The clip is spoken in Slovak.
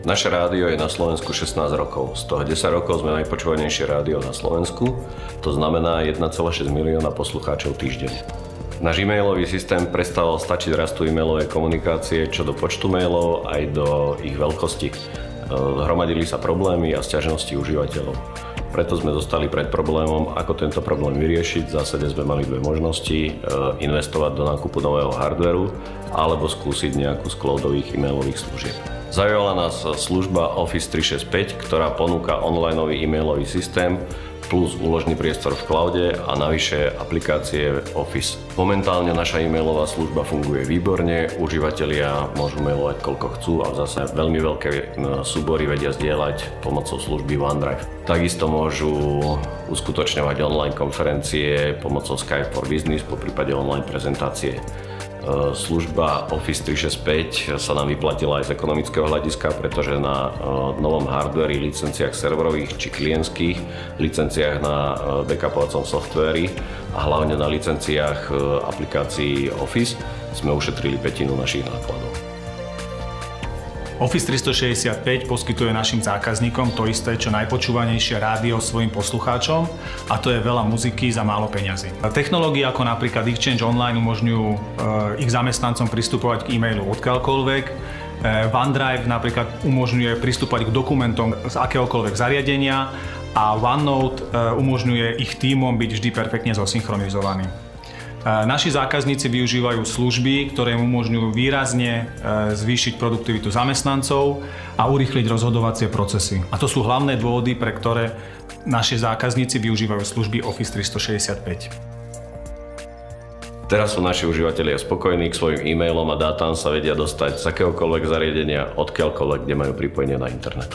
Naše rádio je na Slovensku 16 rokov. Z toho 10 rokov sme najpočúvanejšie rádio na Slovensku. To znamená 1,6 milióna poslucháčov týždenne. Náš e-mailový systém prestával stačiť rastu e-mailovej komunikácie čo do počtu mailov, aj do ich veľkosti. Hromadili sa problémy a sťažnosti užívateľov. Preto sme zostali pred problémom, ako tento problém vyriešiť. V zásade sme mali dve možnosti: investovať do nákupu nového hardvéru alebo skúsiť nejakú z cloudových e-mailových služieb. Zaujala nás služba Office 365, ktorá ponúka onlineový e-mailový systém plus úložný priestor v cloude a navyše aplikácie Office. Momentálne naša e-mailová služba funguje výborne, užívateľia môžu mailovať koľko chcú a zase veľmi veľké súbory vedia zdieľať pomocou služby OneDrive. Takisto môžu uskutočňovať online konferencie pomocou Skype for Business, poprípade online prezentácie. Služba Office 365 sa nám vyplatila aj z ekonomického hľadiska, pretože na novom hardvéri, licenciách serverových či klientských, licenciách na backupovacom softveri a hlavne na licenciách aplikácií Office sme ušetrili pätinu našich nákladov. Office 365 poskytuje našim zákazníkom to isté, čo najpočúvanejšie rádio svojim poslucháčom, a to je veľa muziky za málo peňazí. Technológie ako napríklad Exchange Online umožňujú ich zamestnancom pristupovať k e-mailu odkiaľkoľvek. OneDrive napríklad umožňuje pristúpať k dokumentom z akéhokoľvek zariadenia a OneNote umožňuje ich tímom byť vždy perfektne zosynchronizovaný. Naši zákazníci využívajú služby, ktoré im umožňujú výrazne zvýšiť produktivitu zamestnancov a urýchliť rozhodovacie procesy. A to sú hlavné dôvody, pre ktoré naši zákazníci využívajú služby Office 365. Teraz sú naši užívateľia spokojní, k svojim e-mailom a dátam sa vedia dostať z akéhokoľvek zariadenia, odkiaľkoľvek, kde majú pripojenie na internet.